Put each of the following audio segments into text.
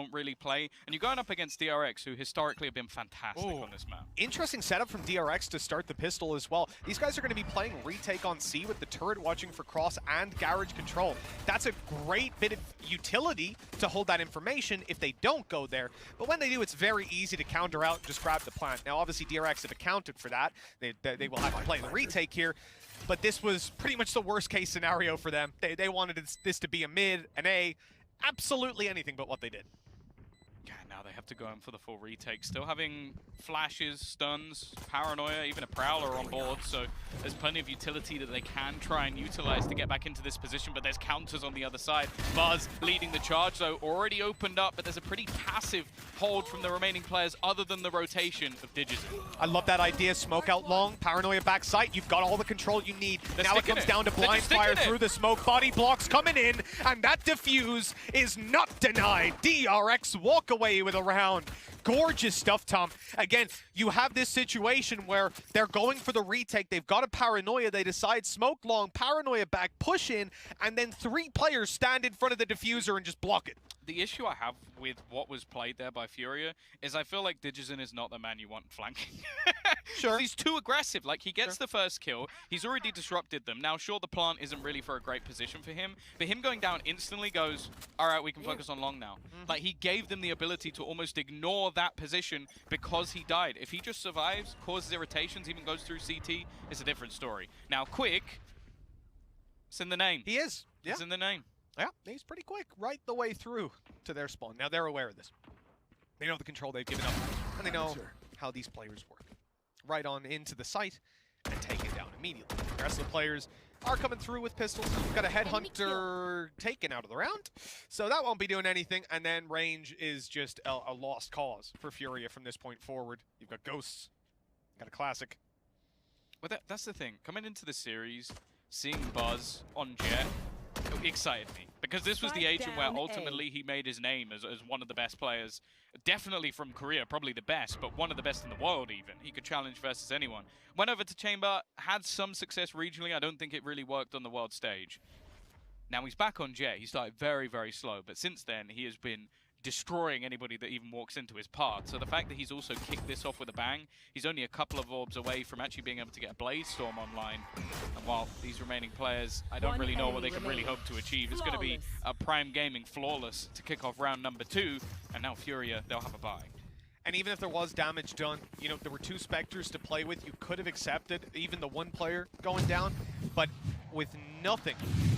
don't really play. And you're going up against DRX, who historically have been fantastic on this map. Interesting setup from DRX to start the pistol as well. These guys are going to be playing retake on C with the turret watching for cross and garage control. That's a great bit of utility to hold that information if they don't go there. But when they do, it's very easy to counter out and just grab the plant. Now, obviously, DRX have accounted for that. They will have to play the retake here. But this was pretty much the worst case scenario for them. They wanted this to be a mid, an A, absolutely anything but what they did. Yeah, now they have to go in for the full retake. Still having flashes, stuns, paranoia, even a prowler on board. So there's plenty of utility that they can try and utilize to get back into this position. But there's counters on the other side. Buzz leading the charge, though, already opened up. But there's a pretty passive hold from the remaining players other than the rotation of Digizon. I love that idea. Smoke out long, paranoia back sight. You've got all the control you need. Now it comes down to blind fire through the smoke. Body blocks coming in, and that defuse is not denied. DRX walk away with a round. Gorgeous stuff, Tom. Again, you have this situation where they're going for the retake. They've got a paranoia. They decide smoke long, paranoia back, push in, and then 3 players stand in front of the diffuser and just block it. The issue I have with what was played there by FURIA is I feel like Digizon is not the man you want flanking. Sure. He's too aggressive. Like, he gets the first kill. He's already disrupted them. Now, sure, the plant isn't really for a great position for him, but him going down instantly goes, all right, we can focus on long now. Like, he gave them the ability to almost ignore that position because he died. If he just survives, causes irritations, even goes through CT, it's a different story. Now, quick, it's in the name. He is. Yeah. It's in the name. Yeah, he's pretty quick right the way through to their spawn. Now, they're aware of this. They know the control they've given up, and they know how these players work. Right on into the site and take it down immediately. The rest of the players are coming through with pistols. We've got a headhunter taken out of the round, so that won't be doing anything. And then range is just a lost cause for FURIA from this point forward. You've got Ghosts, got a classic. Well, that's the thing. Coming into the series, seeing Buzz on Jet, it excited me. Because this was the agent where ultimately he made his name as one of the best players. Definitely from Korea, probably the best, but one of the best in the world even. He could challenge versus anyone. Went over to Chamber, had some success regionally. I don't think it really worked on the world stage. Now he's back on Jet. He started very, very slow, but since then he has been destroying anybody that even walks into his path. So the fact that he's also kicked this off with a bang, he's only a couple of orbs away from actually being able to get a Blaze Storm online. And while these remaining players, I don't really know what they can really hope to achieve. It's going to be a Prime Gaming flawless to kick off round number 2. And now FURIA, they'll have a bye. And even if there was damage done, you know, there were 2 Spectres to play with. You could have accepted even the 1 player going down. But with nothing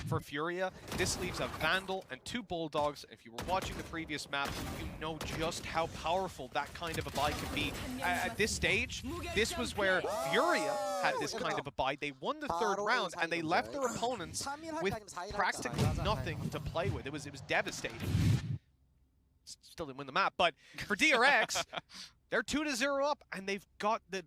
for FURIA, this leaves a Vandal and 2 Bulldogs. If you were watching the previous map, you know just how powerful that kind of a buy can be. At this stage, this was where FURIA had this kind of a buy. They won the 3rd round, and they left their opponents with practically nothing to play with. It was devastating. Still didn't win the map, but for DRX, they're 2-0 up, and they've got the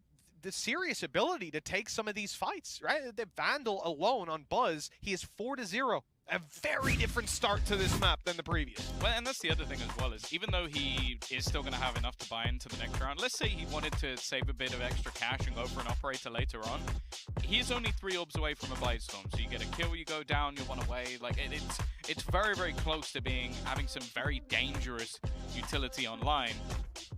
serious ability to take some of these fights, right? The Vandal alone on Buzz, he is 4-0. A very different start to this map than the previous. Well, and that's the other thing as well, is even though he is still going to have enough to buy into the next round, let's say he wanted to save a bit of extra cash and go for an operator later on, he's only 3 orbs away from a Blaze Storm. So you get a kill, you go down, you're 1 away. Like, it's very, very close to having some very dangerous utility online.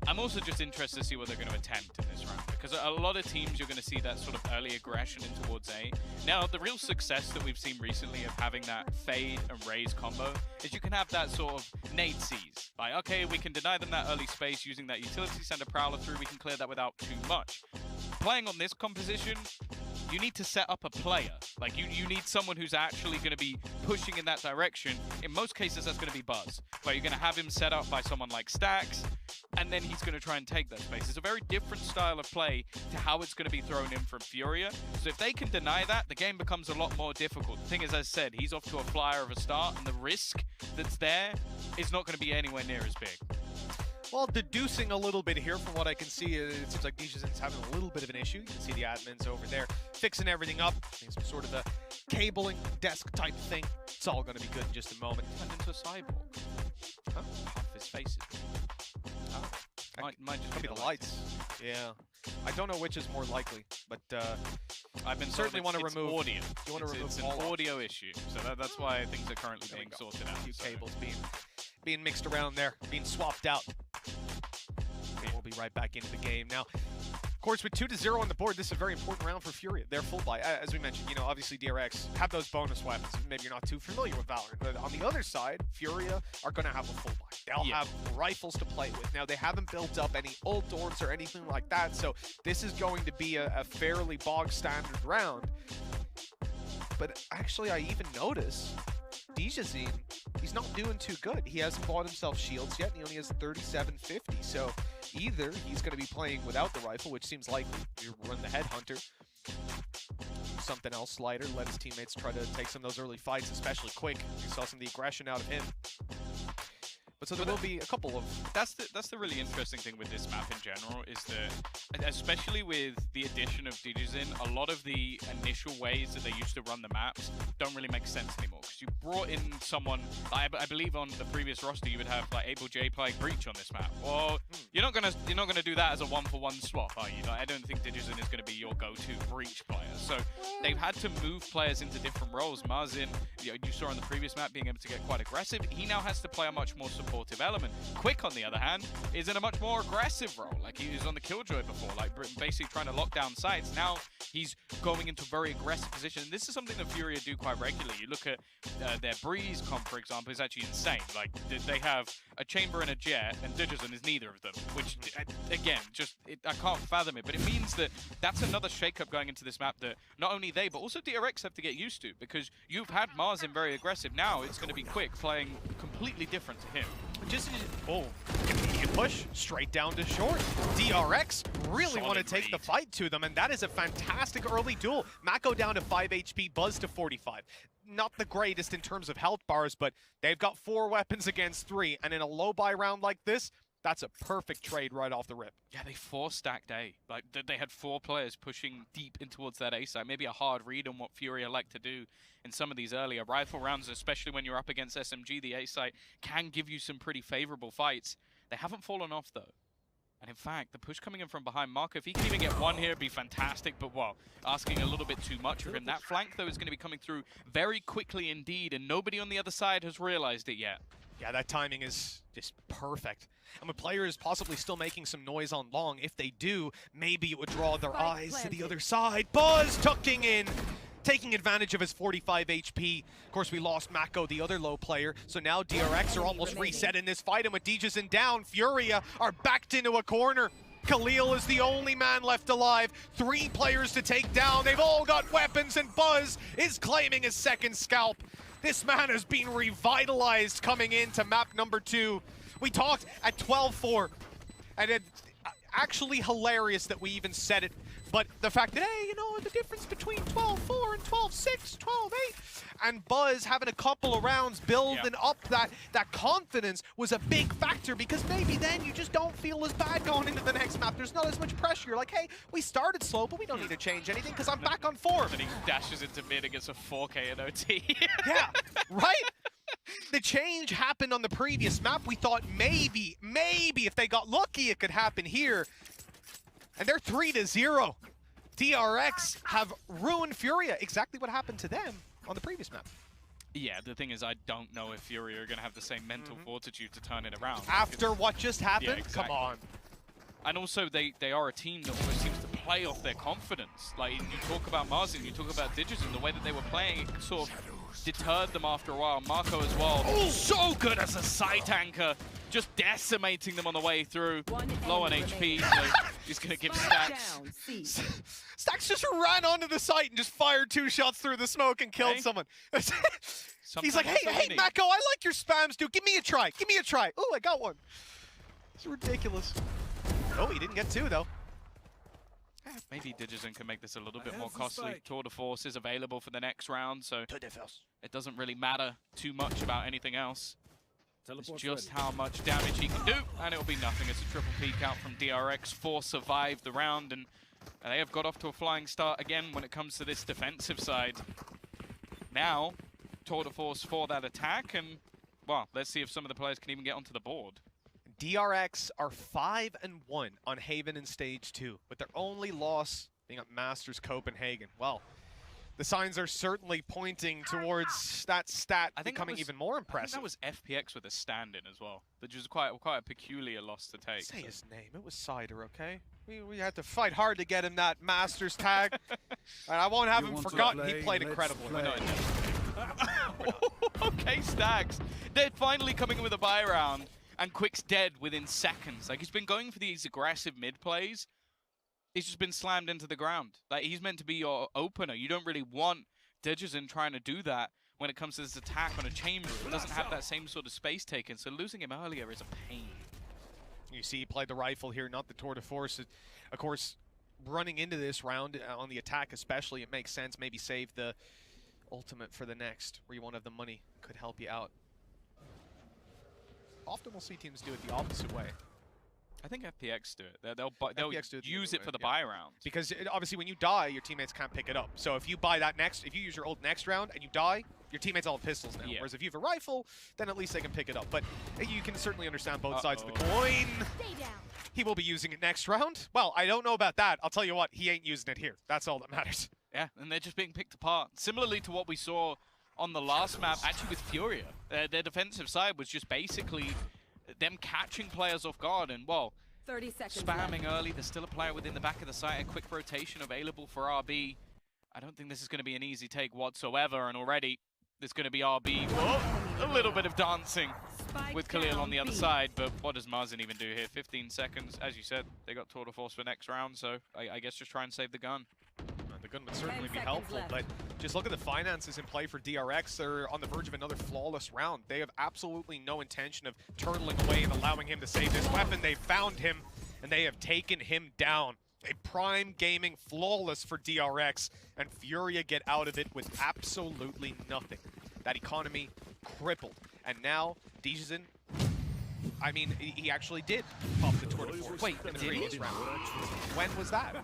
I'm also just interested to see what they're going to attempt in this round, because a lot of teams you're going to see that sort of early aggression in towards A. Now, the real success that we've seen recently of having that fade and raise combo is you can have that sort of nade seize. Like, okay, we can deny them that early space using that utility, send a prowler through, we can clear that without too much. Playing on this composition, you need to set up a player. Like, you need someone who's actually going to be pushing in that direction. In most cases, that's going to be Buzz, where you're going to have him set up by someone like Stax, and then he's going to try and take that space. It's a very different style of play to how it's going to be thrown in from FURIA. So if they can deny that, the game becomes a lot more difficult. The thing is, as I said, he's off to a flyer of a start, and the risk that's there is not going to be anywhere near as big. Well, deducing a little bit here from what I can see, it seems like Digizon's having a little bit of an issue. You can see the admins over there fixing everything up. Some sort of a cabling desk type thing. It's all going to be good in just a moment. Turned into a cyborg. Huh? Half his face is might just be the lights. Yeah. I don't know which is more likely, but I've been certainly want to remove audio. You want to remove it's an audio issue, so that's why things are currently being sorted out. A few cables being mixed around there, being swapped out. And we'll be right back into the game. Now, of course, with 2-0 on the board, this is a very important round for FURIA. They're full buy. As we mentioned, you know, obviously DRX have those bonus weapons. Maybe you're not too familiar with VALORANT, but on the other side, FURIA are going to have a full buy. They'll have rifles to play with. Now, they haven't built up any ult orbs or anything like that, so this is going to be a fairly bog standard round. But actually, I even notice Dijazine, he's not doing too good. He hasn't bought himself shields yet, and he only has 3750. So either he's going to be playing without the rifle, which seems likely. You run the headhunter. Something else lighter. Let his teammates try to take some of those early fights, especially quick. You saw some of the aggression out of him. But so there will be a couple of... That's the really interesting thing with this map in general, is that, especially with the addition of Dijazine, a lot of the initial ways that they used to run the maps don't really make sense anymore. Because you brought in someone, I believe on the previous roster you would have like Able J playing Breach on this map. Well, you're not gonna do that as a 1-for-1 swap, are you? Like, I don't think Dijazine is gonna be your go-to Breach player. So they've had to move players into different roles. Marzin, you saw on the previous map being able to get quite aggressive. He now has to play a much more supportive element. Quick, on the other hand, is in a much more aggressive role. Like he was on the Killjoy before, like basically trying to lock down sites. Now he's going into a very aggressive position. And this is something that FURIA do quite regularly. You look at their Breeze comp, for example, is actually insane. Like they have a Chamber and a Jet, and Dijazine is neither of them, which, again, I can't fathom it. But it means that that's another shakeup going into this map that not only they, but also DRX have to get used to, because you've had Marzin very aggressive. Now it's going to be Quick playing completely different to him. Oh, he can push straight down to short. DRX really want to take the fight to them, and that is a fantastic early duel. Mako down to 5 HP, Buzz to 45. Not the greatest in terms of health bars, but they've got 4 weapons against 3, and in a low buy round like this, that's a perfect trade right off the rip. Yeah, they 4-stacked A. Like, they had 4 players pushing deep in towards that A side. Maybe a hard read on what FURIA like to do in some of these earlier rifle rounds, especially when you're up against SMG. The A side can give you some pretty favorable fights. They haven't fallen off, though. And in fact, the push coming in from behind Marco, if he can even get one here, it'd be fantastic. But, well, asking a little bit too much of him. That flank, though, is going to be coming through very quickly indeed, and nobody on the other side has realized it yet. Yeah, that timing is just perfect. And with players possibly still making some noise on long, if they do, maybe it would draw their eyes to the other side. Buzz tucking in, taking advantage of his 45 HP. Of course, we lost Mako, the other low player, so now DRX are almost reset in this fight, and with Dijazine down, FURIA are backed into a corner. Khalil is the only man left alive. 3 players to take down. They've all got weapons, and Buzz is claiming his second scalp. This man has been revitalized coming into map number 2. We talked at 12-4, and it's actually hilarious that we even said it, but the fact that, hey, you know, the difference between 12-4 and 12-6, 12-8, and Buzz having a couple of rounds building up that confidence was a big factor, because maybe then you just don't feel as bad going into the next map. There's not as much pressure. You're like, hey, we started slow, but we don't need to change anything because I'm back on form. And he dashes into mid and gets a 4K in OT. Yeah, right? The change happened on the previous map. We thought maybe if they got lucky, it could happen here. And they're 3-0. DRX have ruined FURIA. Exactly what happened to them on the previous map. Yeah, the thing is, I don't know if FURIA are going to have the same mental fortitude to turn it around. After what just happened? Yeah, exactly. Come on. And also, they are a team that almost seems to play off their confidence. Like, you talk about Marzin, you talk about Dijazine, the way that they were playing, it sort of deterred them after a while. Marco as well, so good as a site anchor, just decimating them on the way through. Low on HP, so he's going to give Stacks. Stacks just ran onto the site and just fired 2 shots through the smoke and killed someone. He's like, hey, Mako, I like your spams, dude. Give me a try. Give me a try. Oh, I got one. It's ridiculous. Oh, he didn't get 2, though. Maybe Dijazine can make this a little bit more costly. Tour de Force is available for the next round, so it doesn't really matter too much about anything else. It's just how much damage he can do, and it'll be nothing. It's a triple peek out from DRX. 4 survived the round, and they have got off to a flying start again when it comes to this defensive side. Now, Tour de Force for that attack, and, well, let's see if some of the players can even get onto the board. DRX are 5-1 on Haven in Stage 2, with their only loss being at Masters Copenhagen. Well, The signs are certainly pointing towards that stat becoming even more impressive. I think that was FPX with a stand-in as well, which was quite a peculiar loss to take. Say his name. It was Cider, okay? We had to fight hard to get him that Masters tag. And I won't have him forgotten. He played incredibly. Okay, Stags. They're finally coming in with a buy round, and Quick's dead within seconds. Like, he's been going for these aggressive mid plays. He's just been slammed into the ground. Like, he's meant to be your opener. You don't really want Digizin trying to do that when it comes to this attack on a chamber. It doesn't have that same sort of space taken, so losing him earlier is a pain. You see he played the rifle here, not the tour de force. Of course, running into this round on the attack especially, it makes sense. Maybe save the ultimate for the next, where you won't have the money. Could help you out. Often we'll see teams do it the opposite way. I think FPX do it. They'll use it for the buy round. Because obviously when you die, your teammates can't pick it up. So if you buy that next, if you use your ult next round and you die, your teammates all have pistols now. Yeah. Whereas if you have a rifle, then at least they can pick it up. But you can certainly understand both sides of the coin. He will be using it next round. Well, I don't know about that. I'll tell you what, he ain't using it here. That's all that matters. Yeah, and they're just being picked apart. Similarly to what we saw on the last map, actually with FURIA. Their defensive side was just basically them catching players off guard and, well, 30 seconds spamming early. There's still a player within the back of the site, a quick rotation available for RB. I don't think this is going to be an easy take whatsoever, and already there's going to be RB. Whoa, a little bit of dancing with Khalil on the other side, but what does Marzin even do here? 15 seconds. As you said, they got tour de force for next round, so I guess just try and save the gun. The gun would certainly be helpful, but just look at the finances in play for DRX. They're on the verge of another flawless round. They have absolutely no intention of turtling away and allowing him to save this weapon. They found him, and they have taken him down. A prime gaming flawless for DRX, and FURIA get out of it with absolutely nothing. That economy crippled. And now, Digizin, I mean, he actually did pop the tour de force. Wait, in the did previous he? round. When was that?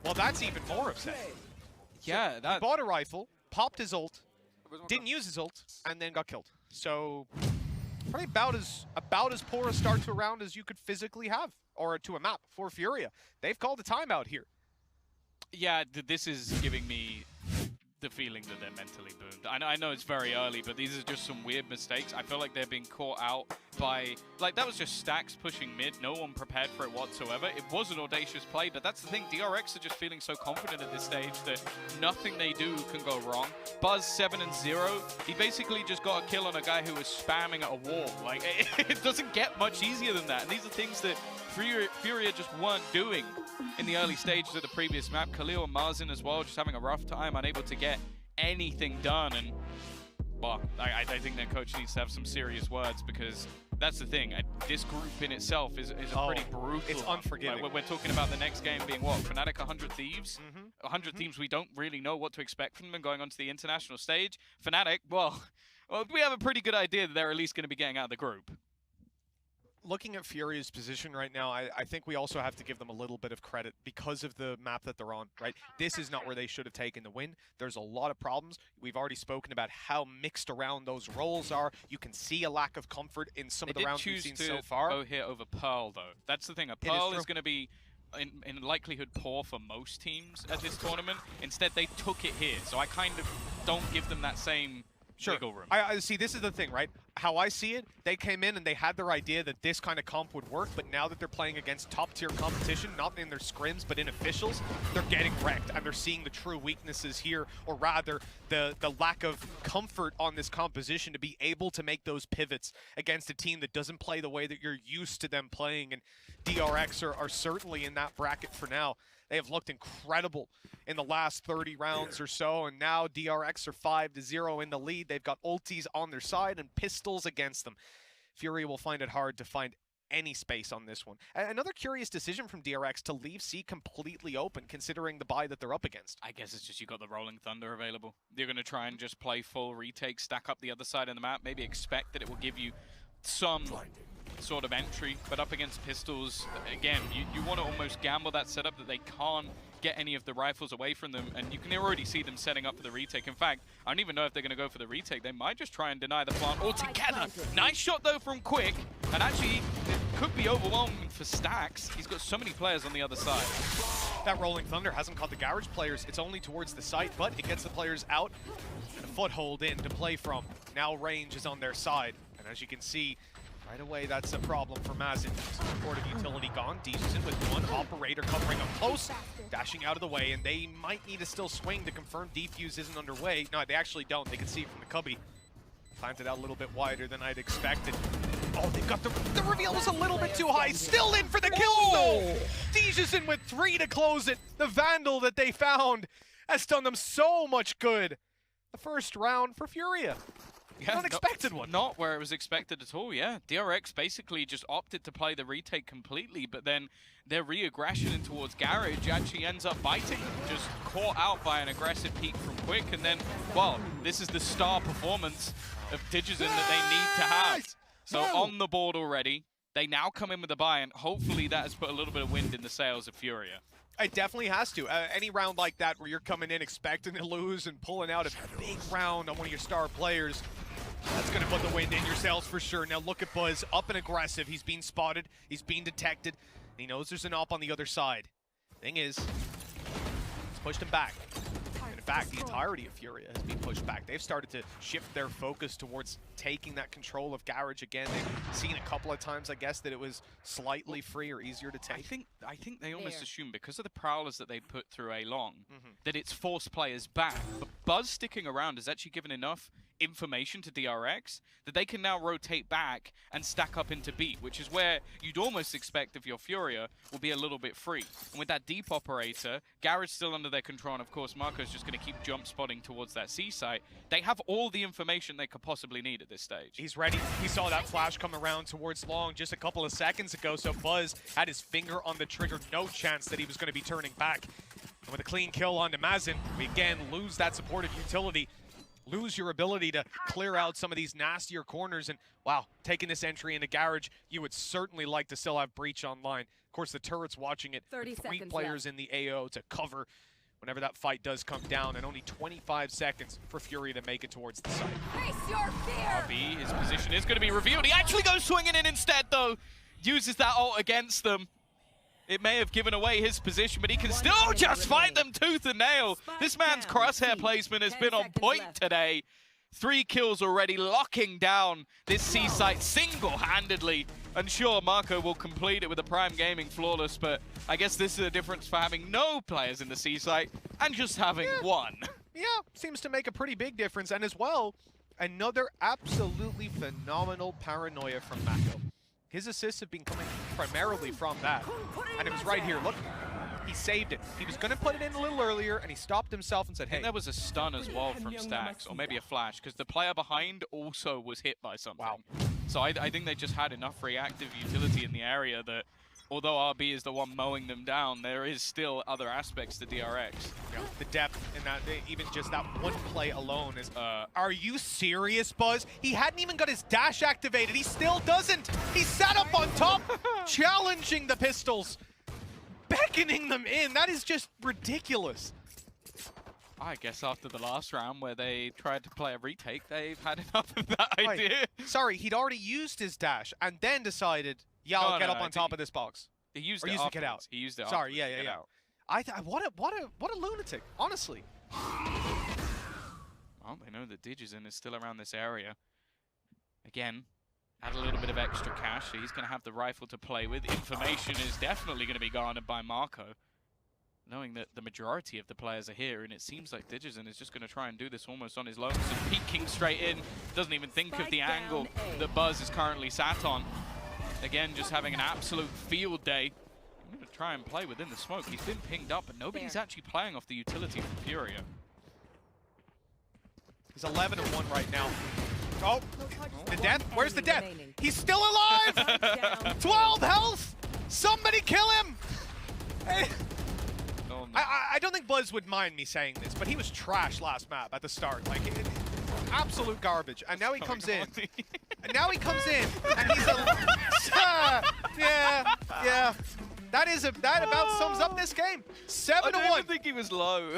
Well, that's even more upsetting. Yeah, He bought a rifle, popped his ult, didn't use his ult, and then got killed. So, probably about as poor a start to a round as you could physically have, or to a map for FURIA. They've called a timeout here. Yeah, this is giving me the feeling that they're mentally boomed. I know it's very early, but these are just some weird mistakes. I feel like they're being caught out by, like, that was just Stacks pushing mid. No one prepared for it whatsoever. It was an audacious play, but that's the thing. DRX are just feeling so confident at this stage that nothing they do can go wrong. Buzz 7-0. He basically just got a kill on a guy who was spamming at a wall. Like, it doesn't get much easier than that. And these are things that FURIA just weren't doing in the early stages of the previous map. Khalil and Marzin as well, just having a rough time, unable to get anything done. And, well, I think their coach needs to have some serious words, because that's the thing. This group in itself is a pretty brutal. It's unforgiving. Like, we're talking about the next game being what? Fnatic 100 Thieves? 100 Thieves, we don't really know what to expect from them going onto the international stage. Fnatic, well, we have a pretty good idea that they're at least going to be getting out of the group. Looking at FURIA's position right now, I think we also have to give them a little bit of credit because of the map that they're on, right? This is not where they should have taken the win. There's a lot of problems. We've already spoken about how mixed around those roles are. You can see a lack of comfort in some of the rounds we've seen so far. They did choose to go here over Pearl, though. That's the thing. A Pearl is going to be, in likelihood, poor for most teams at this tournament. Instead, they took it here. So I kind of don't give them that same wiggle room. I see, this is the thing, right? How I see it, they came in and they had their idea that this kind of comp would work, but now that they're playing against top-tier competition, not in their scrims, but in officials, they're getting wrecked, and they're seeing the true weaknesses here, or rather, the lack of comfort on this composition to be able to make those pivots against a team that doesn't play the way that you're used to them playing, and DRX are certainly in that bracket for now. They have looked incredible in the last 30 rounds or so, and now DRX are 5-0 in the lead. They've got ultis on their side and pistols against them. FURIA will find it hard to find any space on this one. Another curious decision from DRX to leave C completely open, considering the buy that they're up against. I guess it's just you got the Rolling Thunder available. You're going to try and just play full retake, stack up the other side of the map, maybe expect that it will give you some sort of entry, but up against pistols, again, you want to almost gamble that setup that they can't get any of the rifles away from them, and you can already see them setting up for the retake. In fact, I don't even know if they're going to go for the retake. They might just try and deny the plant altogether. Nice shot, though, from Quick, and actually, could be overwhelming for Stacks. He's got so many players on the other side. That Rolling Thunder hasn't caught the Garage players. It's only towards the site, but it gets the players out and a foothold in to play from. Now range is on their side. And as you can see, right away, that's a problem for Mazin. Supportive utility gone. Decent with one operator covering up close, dashing out of the way, and they might need to still swing to confirm defuse isn't underway. No, they actually don't. They can see it from the cubby. Planted out a little bit wider than I'd expected. Oh, they've got the reveal was a little bit too high. Still in for the kill, though. Deja's with 3 to close it. The Vandal that they found has done them so much good. The first round for FURIA. Yeah, unexpected one. Not where it was expected at all, yeah. DRX basically just opted to play the retake completely, but then their re-aggression in towards Garage actually ends up biting. Just caught out by an aggressive peek from Quick, and then, well, this is the star performance of Digizon that they need to have. So on the board already, they now come in with a buy, and hopefully that has put a little bit of wind in the sails of FURIA. It definitely has to. Any round like that where you're coming in expecting to lose and pulling out a big round on one of your star players, that's going to put the wind in your sails for sure. Now look at Buzz, up and aggressive. He's being spotted. He's being detected. He knows there's an op on the other side. Thing is, it's pushed him back. And in fact, the entirety of FURIA has been pushed back. They've started to shift their focus towards taking that control of Garage again. They've seen a couple of times, I guess, that it was slightly free or easier to take. I think they almost assume because of the prowlers that they put through A-Long, that it's forced players back. But Buzz sticking around has actually given enough information to DRX that they can now rotate back and stack up into B, which is where you'd almost expect if your FURIA will be a little bit free. And with that deep operator, Garage still under their control, and of course Marco's just going to keep jump spotting towards that C site. They have all the information they could possibly need at this stage. He's ready. We saw that flash come around towards Long just a couple of seconds ago, so Buzz had his finger on the trigger. No chance that he was going to be turning back. And with a clean kill onto Mazin, we again lose that supportive utility. Lose your ability to clear out some of these nastier corners, and wow, taking this entry into Garage, you would certainly like to still have Breach online. Of course, the turret's watching it. 3 players in the AO to cover whenever that fight does come down, and only 25 seconds for FURIA to make it towards the site. Face your fear! RB, his position is going to be revealed. He actually goes swinging in instead, though. Uses that ult against them. It may have given away his position, but he can still just fight them tooth and nail. This man's crosshair placement has been on point today. 3 kills already, locking down this C site single-handedly. And sure, Marco will complete it with a Prime Gaming flawless, but I guess this is a difference for having no players in the C site and just having one. Yeah, seems to make a pretty big difference. And as well, another absolutely phenomenal paranoia from Mako. His assists have been coming primarily from that. And it was right here. Look, he saved it. He was going to put it in a little earlier, and he stopped himself and said, hey. I think there was a stun as well from Stacks, or maybe a flash, because the player behind also was hit by something. Wow. So I think they just had enough reactive utility in the area that, although RB is the one mowing them down, there is still other aspects to DRX. Yeah, the depth in that, even just that one play alone is... Are you serious, Buzz? He hadn't even got his dash activated. He still doesn't. He sat up on top, challenging the pistols, beckoning them in. That is just ridiculous. I guess after the last round where they tried to play a retake, they've had enough of that idea. Sorry, he'd already used his dash and then decided, yeah, I'll get up on top of this box. He used it to get out. He used it. Sorry, yeah. What a lunatic, honestly. Well, they know that Digizon is still around this area. Again, add a little bit of extra cash, so he's going to have the rifle to play with. Information is definitely going to be garnered by Marco, knowing that the majority of the players are here, and it seems like Digizon is just going to try and do this almost on his lonesome. Peeking straight in, doesn't even think of the angle that Buzz is currently sat on. Again, just having an absolute field day. I'm going to try and play within the smoke. He's been pinged up, but nobody's actually playing off the utility from FURIA. He's 11-1 right now. Oh, the death? Where's the death? He's still alive! 12 health! Somebody kill him! Hey. Oh, no. I don't think Buzz would mind me saying this, but he was trash last map at the start. Like, absolute garbage. And now he comes in. And now he comes in, and he's yeah. That about sums up this game. 7-1. I don't even think he was low.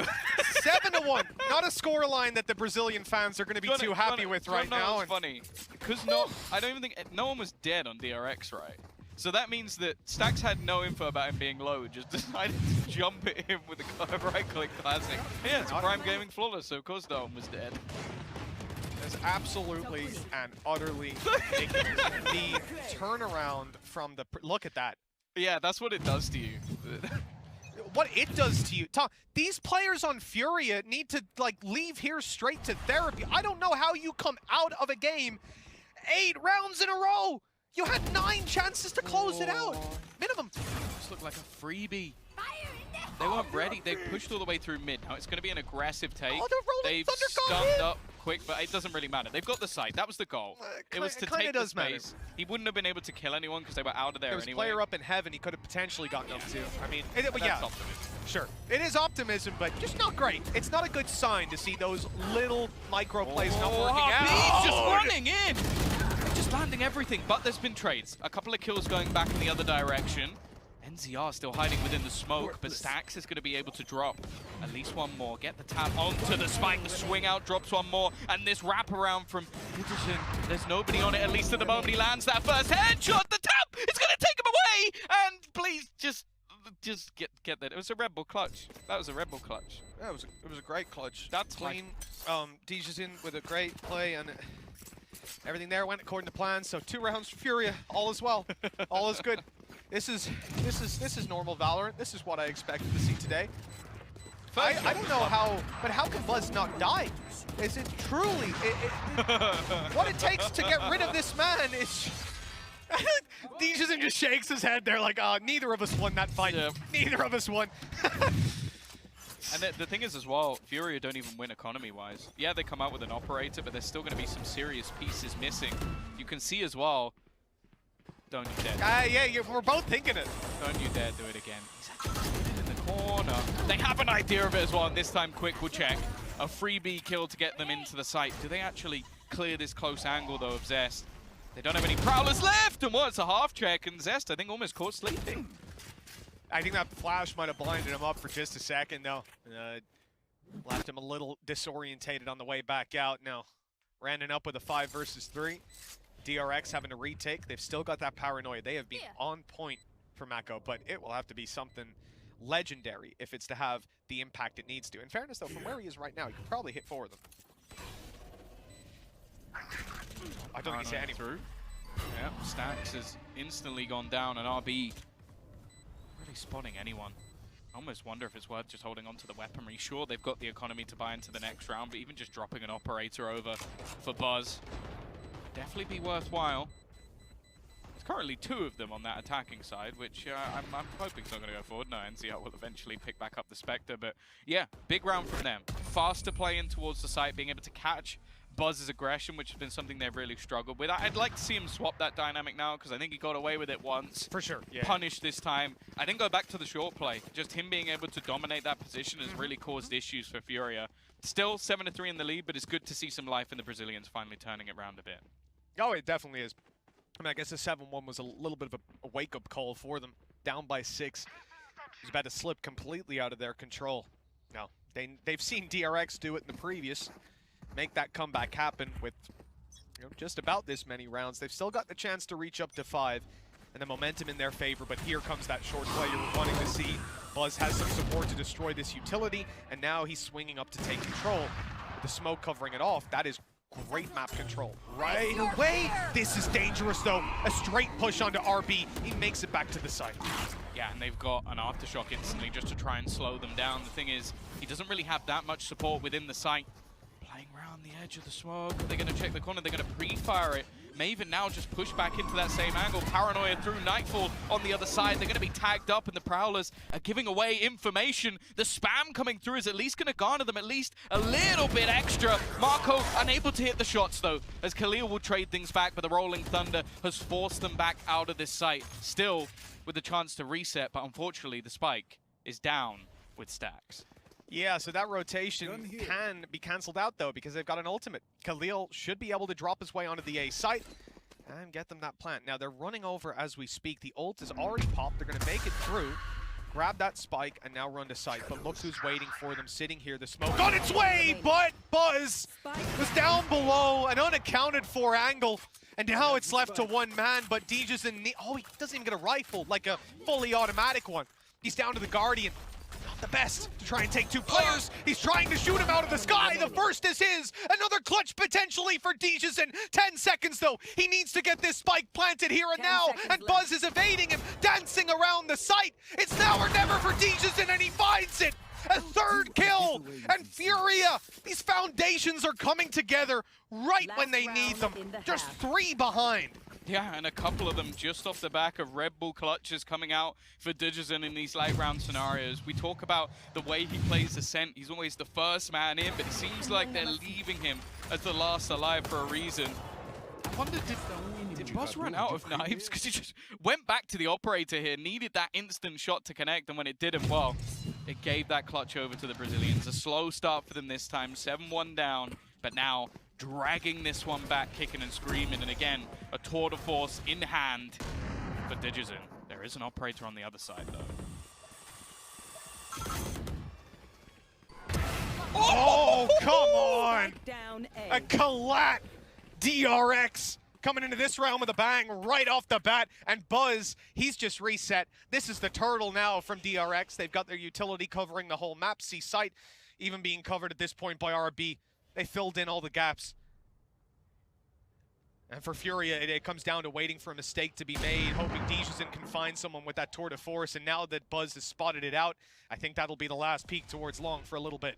7-1. Not a scoreline that the Brazilian fans are going to be too happy with right now. It's funny because I don't even think no one was dead on DRX, right? So that means that Stax had no info about him being low, just decided to jump at him with a right-click classic. Yeah, it's a Prime Gaming flawless, so of course Dome was dead. It's absolutely and utterly ridiculous. The turnaround from the... Look at that. Yeah, that's what it does to you. What it does to you. Tom, these players on Furia need to like leave here straight to therapy. I don't know how you come out of a game 8 rounds in a row. You had 9 chances to close it out. Minimum. This looked like a freebie. They weren't ready. They pushed all the way through mid. Now it's going to be an aggressive take. Oh, they've stunned up quick, but it doesn't really matter. They've got the site. That was the goal. It was to take the space. He wouldn't have been able to kill anyone because they were out of there anyway. There was a player up in heaven. He could have potentially gotten up too. I mean, yeah, optimism. Sure. It is optimism, but just not great. It's not a good sign to see those little micro plays not working out. He's just running in. Just landing everything, but there's been trades. A couple of kills going back in the other direction. NZR still hiding within the smoke, but Stax is going to be able to drop at least one more. Get the tap onto the spike, the swing out drops one more, and this wraparound from Peterson. There's nobody on it, at least at the moment he lands that first headshot. The tap is going to take him away, and please just get that. It was a Red Bull clutch. That was a Red Bull clutch. Yeah, it was a great clutch. That's clean. Deja's in with a great play, and everything there went according to plan. So 2 rounds for Furia, all is well, all is good. This is normal Valorant. This is what I expected to see today. I don't know how, but how can Buzz not die? Is it truly what it takes to get rid of this man? Is Deja's just shakes his head. They're like, neither of us won that fight. Yeah. Neither of us won. And the thing is as well, Furia don't even win economy-wise. Yeah, they come out with an operator, but there's still going to be some serious pieces missing. You can see as well. Don't you dare. Yeah, we're both thinking it. Don't you dare do it again. He's in the corner. They have an idea of it as well, and this time Quick will check. A freebie kill to get them into the site. Do they actually clear this close angle, though, of Zest? They don't have any Prowlers left, and it's a half check, and Zest, I think, almost caught sleeping. I think that flash might have blinded him up for just a second, though. Left him a little disorientated on the way back out. Now, Randon up with a 5 versus 3. DRX having to retake. They've still got that paranoia. They have been on point for Mako, but it will have to be something legendary if it's to have the impact it needs to. In fairness, though, from where he is right now, he could probably hit 4 of them. I don't think he's hit any through. Yeah, Stax has instantly gone down, and RB really spotting anyone. I almost wonder if it's worth just holding on to the weaponry. Sure, they've got the economy to buy into the next round, but even just dropping an operator over for Buzz definitely be worthwhile. There's currently 2 of them on that attacking side, which I'm hoping is not going to go forward. No, NCR will eventually pick back up the Spectre, but yeah, big round from them. Faster play in towards the site, being able to catch Buzz's aggression, which has been something they've really struggled with. I'd like to see him swap that dynamic now, because I think he got away with it once. For sure, yeah. Punished this time. I think go back to the short play. Just him being able to dominate that position has really caused issues for Furia. Still 7-3 in the lead, but it's good to see some life in the Brazilians finally turning it around a bit. Oh, it definitely is. I mean, I guess the 7-1 was a little bit of a wake-up call for them. Down by 6. He's about to slip completely out of their control. No, they've seen DRX do it in the previous. Make that comeback happen with just about this many rounds. They've still got the chance to reach up to 5 and the momentum in their favor, but here comes that short play you were wanting to see. Buzz has some support to destroy this utility, and now he's swinging up to take control. With the smoke covering it off, that is great map control. Right away! This is dangerous, though. A straight push onto RB. He makes it back to the site. Yeah, and they've got an aftershock instantly just to try and slow them down. The thing is, he doesn't really have that much support within the site. Playing around the edge of the smoke. They're going to check the corner. They're going to pre-fire it. Maven now just push back into that same angle. Paranoia through Nightfall on the other side. They're going to be tagged up, and the Prowlers are giving away information. The spam coming through is at least going to garner them at least a little bit extra. Marco unable to hit the shots, though, as Khalil will trade things back, but the Rolling Thunder has forced them back out of this site. Still with the chance to reset, but unfortunately the spike is down with Stax. Yeah, so that rotation can be cancelled out, though, because they've got an ultimate. Khalil should be able to drop his way onto the A site and get them that plant. Now, they're running over as we speak. The ult is already popped. They're going to make it through, grab that spike, and now run to site. But look who's waiting for them, sitting here. The smoke on its way, but Buzz was down below, an unaccounted for angle. And now it's left to one man, but Deej's in the... Oh, he doesn't even get a rifle, like a fully automatic one. He's down to the Guardian. Not the best to try and take two players. He's trying to shoot him out of the sky. The first is his. Another clutch potentially for Deej's in 10 seconds, though. He needs to get this spike planted here and now. And Buzz is evading him, dancing around the site. It's now or never for Deej's, and he finds it. A third kill, and FURIA, these foundations are coming together right when they need them. Just 3 behind. Yeah, and a couple of them just off the back of Red Bull clutches coming out for Digizon in these late round scenarios. We talk about the way he plays Ascent. He's always the first man in, but it seems like they're leaving him as the last alive for a reason. I wonder, did Buzz run out of knives? Because he just went back to the operator here, needed that instant shot to connect, and when it didn't, well, it gave that clutch over to the Brazilians. A slow start for them this time, 7-1 down, but now dragging this one back, kicking and screaming, and again, a tour de force in hand for Digizon. There is an operator on the other side, though. Oh, come on! A collat DRX coming into this round with a bang right off the bat, and Buzz, he's just reset. This is the turtle now from DRX. They've got their utility covering the whole map. See site even being covered at this point by RB. They filled in all the gaps. And for FURIA, it comes down to waiting for a mistake to be made, hoping Dijazin can find someone with that tour de force, and now that Buzz has spotted it out, I think that'll be the last peek towards long for a little bit.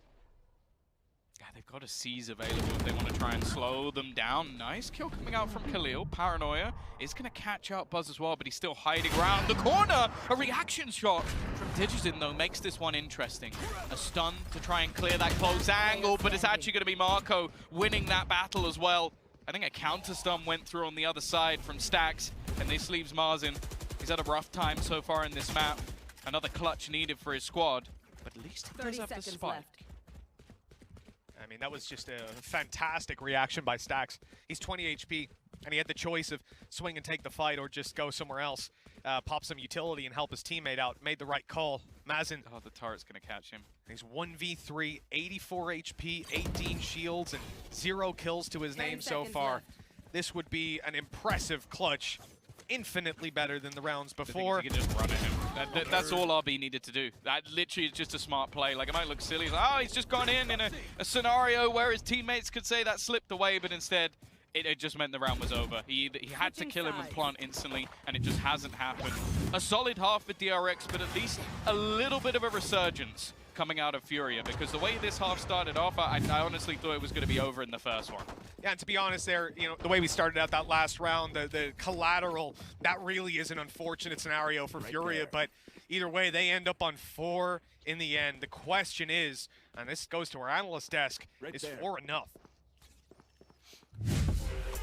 Yeah, they've got a C's available if they want to try and slow them down. Nice kill coming out from Khalil. Paranoia is going to catch out Buzz as well, but he's still hiding around the corner. A reaction shot from Digizon, though, makes this one interesting. A stun to try and clear that close angle, but it's actually going to be Marco winning that battle as well. I think a counter stun went through on the other side from Stax, and this leaves Marzin. He's had a rough time so far in this map. Another clutch needed for his squad, but at least he does have the spike. I mean, that was just a fantastic reaction by Stax. He's 20 HP, and he had the choice of swing and take the fight or just go somewhere else, pop some utility and help his teammate out. Made the right call. Mazin. Oh, the turret's going to catch him. He's 1v3, 84 HP, 18 shields, and 0 kills to his name so far. This would be an impressive clutch. Infinitely better than the rounds before. You can just run at him. That's all RB needed to do. That literally is just a smart play. Like, it might look silly. It's like, oh, he's just gone in a scenario where his teammates could say that slipped away, but instead, it just meant the round was over. He had to kill him and plant instantly, and it just hasn't happened. A solid half for DRX, but at least a little bit of a resurgence coming out of FURIA, because the way this half started off, I honestly thought it was going to be over in the first one. Yeah, and to be honest there, you know, the way we started out that last round, the collateral, that really is an unfortunate scenario for FURIA, but either way, they end up on 4 in the end. The question is, and this goes to our analyst desk, is 4 enough?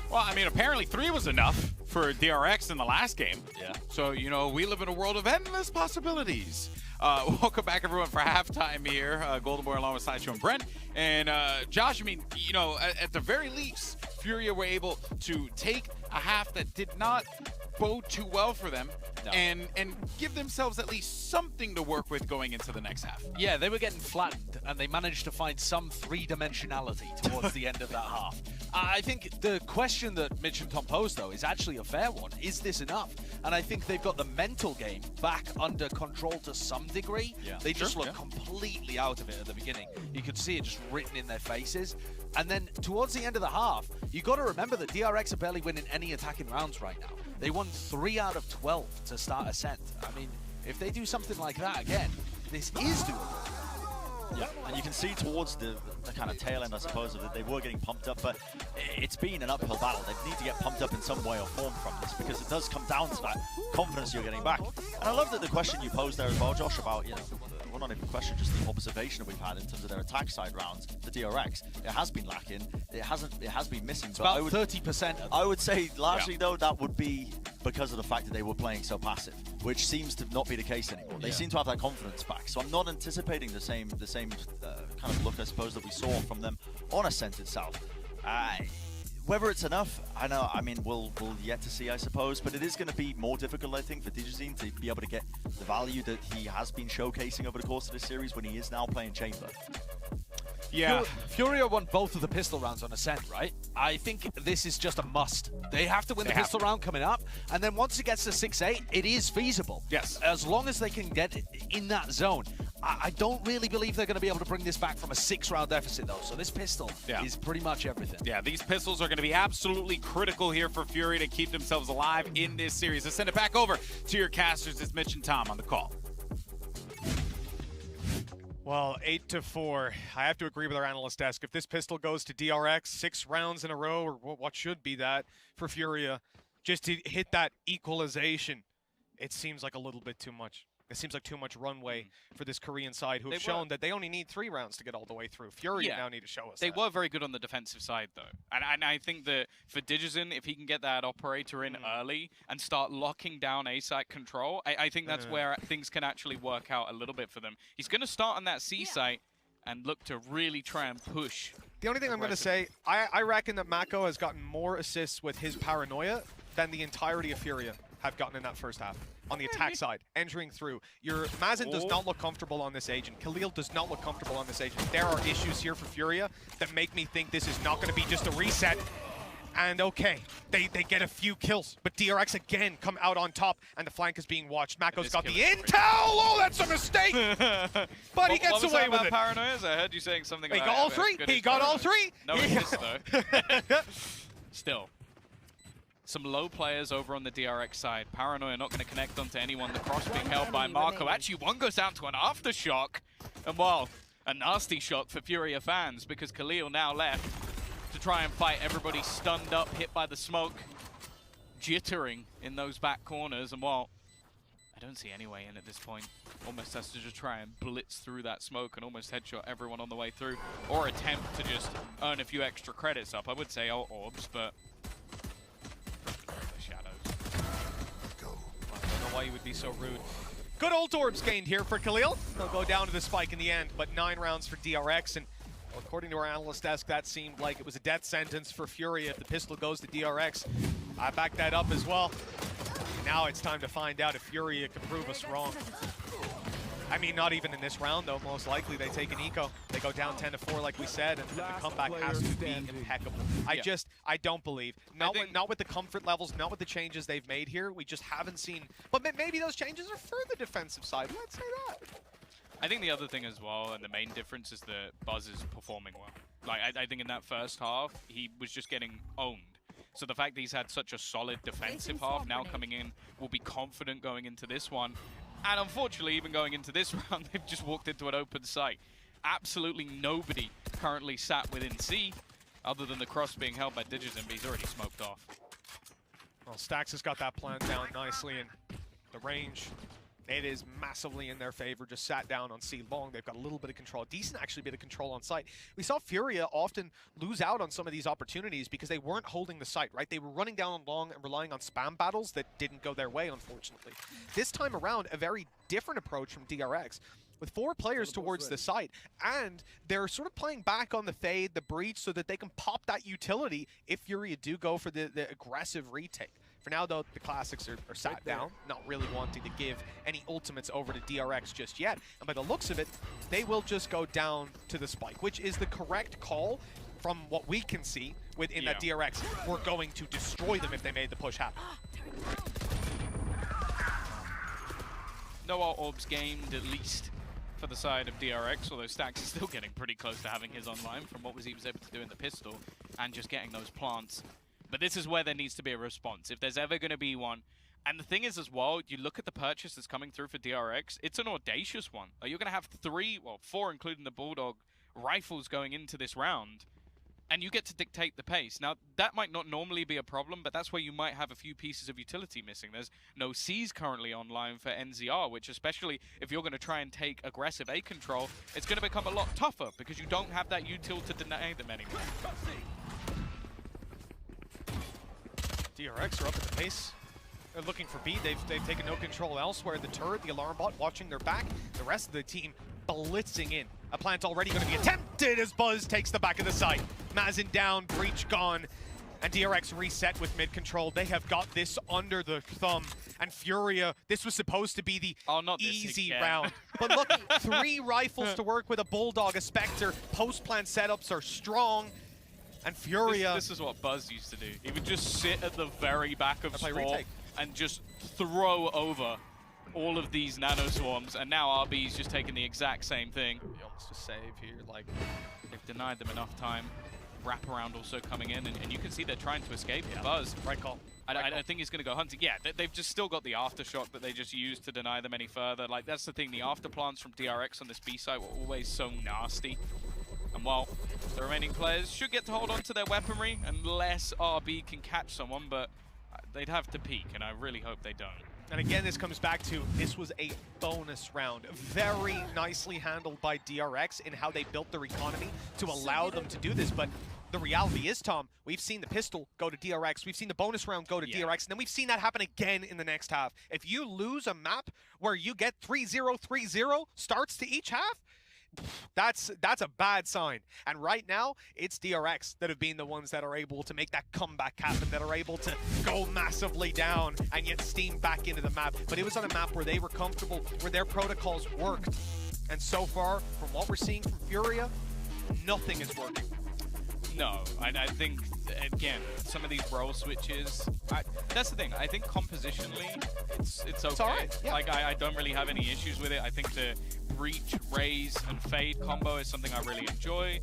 Well, I mean, apparently 3 was enough for DRX in the last game. Yeah. So, you know, we live in a world of endless possibilities. Welcome back, everyone, for halftime here. Golden Boy along with Sideshow and Brent. And Josh, I mean, you know, at the very least, FURIA were able to take a half that did not bode too well for them, and give themselves at least something to work with going into the next half. Yeah, they were getting flattened, and they managed to find some three-dimensionality towards the end of that half. I think the question that Mitch and Tom posed, though, is actually a fair one. Is this enough? And I think they've got the mental game back under control to some degree. Yeah. They just look completely out of it at the beginning. You could see it just written in their faces. And then towards the end of the half, you got to remember that DRX are barely winning any attacking rounds right now. They won 3 out of 12 to start Ascent. I mean, if they do something like that again, this is doable. Yeah, and you can see towards the kind of tail end, I suppose, of it, they were getting pumped up, but it's been an uphill battle. They need to get pumped up in some way or form from this, because it does come down to that confidence you're getting back. And I love that the question you posed there as well, Josh, about, you know, well, not even a question, just the observation that we've had in terms of their attack side rounds, the DRX. It has been lacking. It has been missing. It's about 30%. I would say largely, though, that would be because of the fact that they were playing so passive, which seems to not be the case anymore. They seem to have that confidence back. So I'm not anticipating the same kind of look, I suppose, that we saw from them on Ascent itself. Whether it's enough, I mean, we'll yet to see, I suppose, but it is going to be more difficult, I think, for Digizin to be able to get the value that he has been showcasing over the course of this series when he is now playing Chamber. Yeah. Furia won both of the pistol rounds on Ascent, right? I think this is just a must. They have to win the pistol round coming up, and then once it gets to 6-8, it is feasible. Yes. As long as they can get in that zone. I don't really believe they're going to be able to bring this back from a 6-round deficit, though. So this pistol is pretty much everything. Yeah, these pistols are going to be absolutely critical here for Furia to keep themselves alive in this series. Let's send it back over to your casters. It's Mitch and Tom on the call. Well, 8-4. I have to agree with our analyst desk. If this pistol goes to DRX 6 rounds in a row, or what should be that for Furia, just to hit that equalization, it seems like a little bit too much. It seems like too much runway for this Korean side, who have shown that they only need 3 rounds to get all the way through. Furia now need to show us They were very good on the defensive side, though. And I think that for Digizen, if he can get that operator in early and start locking down A-site control, I think that's where things can actually work out a little bit for them. He's going to start on that C-site and look to really try and push. The only thing I'm going to say, I reckon that Mako has gotten more assists with his paranoia than the entirety of Furia have gotten in that first half. On the attack side, entering through. Your Mazen does not look comfortable on this agent. Khalil does not look comfortable on this agent. There are issues here for Furia that make me think this is not going to be just a reset. And okay, they get a few kills, but DRX again come out on top, and the flank is being watched. Mako's got the intel! Oh, that's a mistake! But he gets away with it. Paranoias? I heard you saying something about He got all 3! He got all 3! No assist, though. Still. Some low players over on the DRX side. Paranoia not going to connect onto anyone. The cross being held by Marco. Actually, one goes down to an aftershock. And, well, a nasty shock for Furia fans, because Khalil now left to try and fight everybody stunned up, hit by the smoke, jittering in those back corners. And, well, I don't see any way in at this point. Almost has to just try and blitz through that smoke and almost headshot everyone on the way through, or attempt to just earn a few extra credits up. I would say orbs, but why you would be so rude. Good old orbs gained here for Khalil. They'll go down to the spike in the end, but 9 rounds for DRX, and well, according to our analyst desk, that seemed like it was a death sentence for Furia if the pistol goes to DRX. I backed that up as well. Now it's time to find out if Furia can prove us wrong. I mean, not even in this round, though. Most likely they take an eco. They go down 10-4, like we said, and the comeback has to be impeccable. I don't believe. Not with the comfort levels, not with the changes they've made here. We just haven't seen. But maybe those changes are for the defensive side. Let's say that. I think the other thing as well, and the main difference, is that Buzz is performing well. Like, I think in that first half, he was just getting owned. So the fact that he's had such a solid defensive half, now coming in, will be confident going into this one. And unfortunately, even going into this round, they've just walked into an open site. Absolutely nobody currently sat within C, other than the cross being held by Digizen, but he's already smoked off. Well, Stax has got that plan down nicely, and the range, it is massively in their favor. Just sat down on C long. They've got a little bit of control. Decent, actually, bit of control on site. We saw Furia often lose out on some of these opportunities because they weren't holding the site, right? They were running down on long and relying on spam battles that didn't go their way, unfortunately. This time around, a very different approach from DRX, with 4 players towards the site, and they're sort of playing back on the fade, the breach, so that they can pop that utility if Furia do go for the aggressive retake. For now, though, the Classics are sat down, not really wanting to give any ultimates over to DRX just yet. And by the looks of it, they will just go down to the spike, which is the correct call from what we can see within that DRX. We're going to destroy them if they made the push happen. No orbs gained, at least for the side of DRX, although Stax is still getting pretty close to having his online from what he was able to do in the pistol and just getting those plants. But this is where there needs to be a response, if there's ever going to be one. And the thing is as well, you look at the purchase that's coming through for DRX, it's an audacious one. You're going to have 4 including the Bulldog rifles going into this round, and you get to dictate the pace. Now, that might not normally be a problem, but that's where you might have a few pieces of utility missing. There's no C's currently online for NZR, which, especially if you're going to try and take aggressive A control, it's going to become a lot tougher because you don't have that util to deny them anymore. DRX are up at the pace. They're looking for B. They've taken no control elsewhere. The turret, the alarm bot watching their back. The rest of the team blitzing in. A plant already going to be attempted as Buzz takes the back of the site. Mazen down, breach gone. And DRX reset with mid control. They have got this under the thumb. And FURIA, this was supposed to be the not easy again. round. But look, 3 rifles to work with a Bulldog, a Spectre. Post-plant setups are strong. And FURIA... This is what Buzz used to do. He would just sit at the very back of Sport retake. and just throw over all of these nano swarms. And now RB's just taking the exact same thing. He almost a save here, like... They've denied them enough time. Wraparound also coming in, and you can see they're trying to escape. Yeah. Buzz. Right call. I think he's going to go hunting. Yeah, they've just still got the aftershock that they just used to deny them any further. Like, that's the thing. The afterplants from DRX on this B side were always so nasty. And while the remaining players should get to hold on to their weaponry unless RB can catch someone, but they'd have to peek, and I really hope they don't. And again, this comes back to, this was a bonus round. Very nicely handled by DRX in how they built their economy to allow them to do this. But the reality is, Tom, we've seen the pistol go to DRX. We've seen the bonus round go to DRX. And then we've seen that happen again in the next half. If you lose a map where you get 3-0, 3-0 starts to each half, that's a bad sign. And right now, it's DRX that have been the ones that are able to make that comeback happen, that are able to go massively down and yet steam back into the map. But it was on a map where they were comfortable, where their protocols worked. And so far, from what we're seeing from FURIA, nothing is working. No, I think, again, some of these role switches, that's the thing. I think compositionally, it's okay. It's all right, yeah. Like, I don't really have any issues with it. I think the Breach, Raise, and Fade combo is something I really enjoy.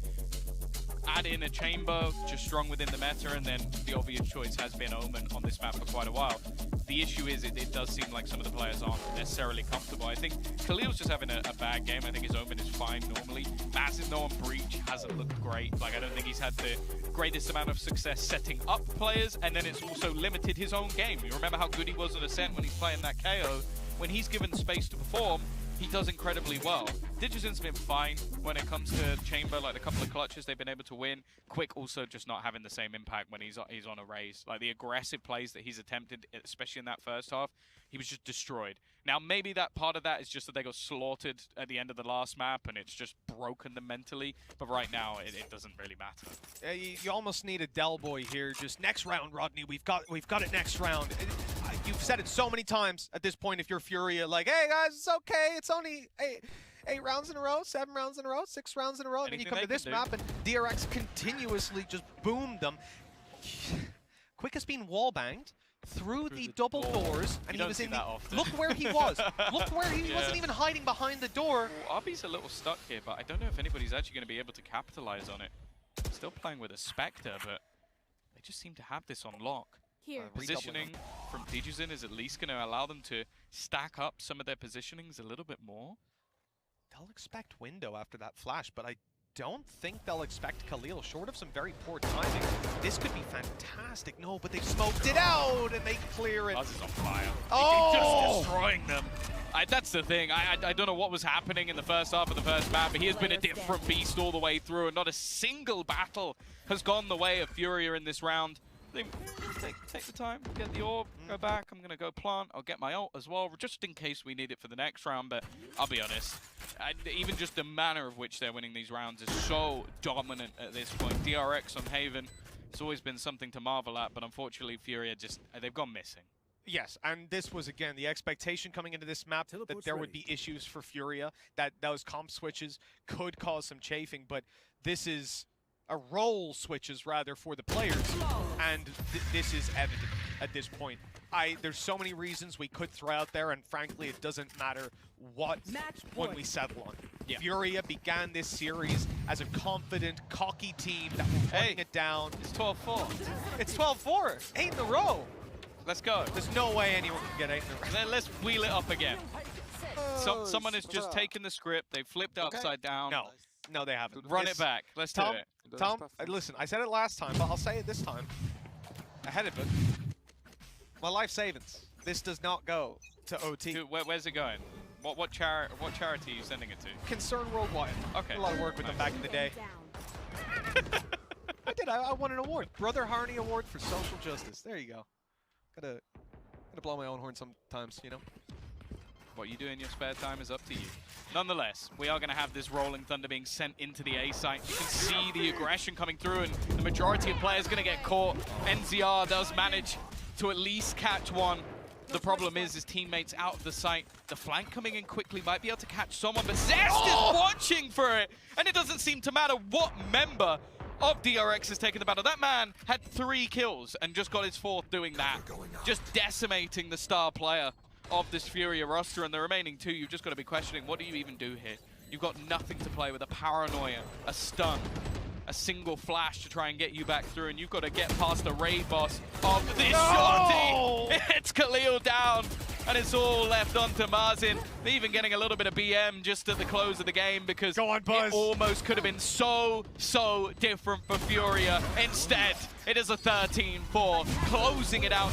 Add in a Chamber, just strong within the meta, and then the obvious choice has been Omen on this map for quite a while. The issue is it does seem like some of the players aren't necessarily comfortable. I think Khalil's just having a bad game. I think his Omen is fine normally. Massive no on Breach hasn't looked great. Like, I don't think he's had the greatest amount of success setting up players, and then it's also limited his own game. You remember how good he was at Ascent when he's playing that KO? When he's given space to perform, he does incredibly well. Digizen's been fine when it comes to Chamber, like the couple of clutches they've been able to win. Quick also just not having the same impact when he's on a raise. Like, the aggressive plays that he's attempted, especially in that first half, he was just destroyed. Now, maybe that part of that is just that they got slaughtered at the end of the last map and it's just broken them mentally. But right now, it doesn't really matter. You almost need a Del Boy here. Just next round, Rodney. We've got it next round. You've said it so many times at this point if you're FURIA, like, hey guys, it's okay. It's only 8 rounds in a row, 7 rounds in a row, 6 rounds in a row. And then you come to this map and DRX continuously just boomed them. Quick has been wall banged through the double doors, and he was in the... Look where he was. Look where he wasn't even hiding behind the door. Well, RB's a little stuck here, but I don't know if anybody's actually going to be able to capitalize on it. Still playing with a Spectre, but they just seem to have this on lock. Positioning from Digizen is at least going to allow them to stack up some of their positionings a little bit more. They'll expect window after that flash, but I don't think they'll expect Khalil, short of some very poor timing. This could be fantastic. No, but they've smoked it out and they clear it. Buzz is on fire. Oh! Just destroying them. That's the thing. I don't know what was happening in the first half of the first map, but he has been a different beast all the way through, and not a single battle has gone the way of FURIA in this round. They take the time, get the orb, go back. I'm going to go plant. I'll get my ult as well, just in case we need it for the next round. But I'll be honest, even just the manner of which they're winning these rounds is so dominant at this point. DRX on Haven, it's always been something to marvel at, but unfortunately, FURIA they've gone missing. Yes, and this was, again, the expectation coming into this map that there would be issues for FURIA, that those comp switches could cause some chafing, but this is a role switches rather for the players, and this is evident at this point. There's so many reasons we could throw out there, and frankly, it doesn't matter what one we settle on. Yeah. FURIA began this series as a confident, cocky team that were running it down. It's 12-4. It's 12-4. 8 in a row. Let's go. There's no way anyone can get 8 in a row. Let's wheel it up again. Someone has just taken the script. They've flipped it upside down. No, they haven't. Run it back. Let's do it. Tom, listen, I said it last time, but I'll say it this time. Ahead of it. My life savings. This does not go to OT. Dude, where's it going? What charity are you sending it to? Concern Worldwide. Okay. Did a lot of work with them back in the day. I did. I won an award. Brother Harney Award for Social Justice. There you go. Gotta blow my own horn sometimes, you know? What you do in your spare time is up to you. Nonetheless, we are going to have this Rolling Thunder being sent into the A site. You can see the aggression coming through, and the majority of players going to get caught. NZR does manage to at least catch one. The problem is his teammates out of the site. The flank coming in quickly might be able to catch someone, but Zest is watching for it, and it doesn't seem to matter what member of DRX has taken the battle. That man had 3 kills and just got his 4th doing that. Just decimating the star player of this FURIA roster, and the remaining 2, you've just got to be questioning, what do you even do here? You've got nothing to play with, a paranoia, a stun, a single flash to try and get you back through, and you've got to get past the raid boss of this shorty. It's Khalil down, and it's all left onto Marzin. They're even getting a little bit of BM just at the close of the game, because it almost could have been so different for FURIA. Instead, it is a 13-4, closing it out.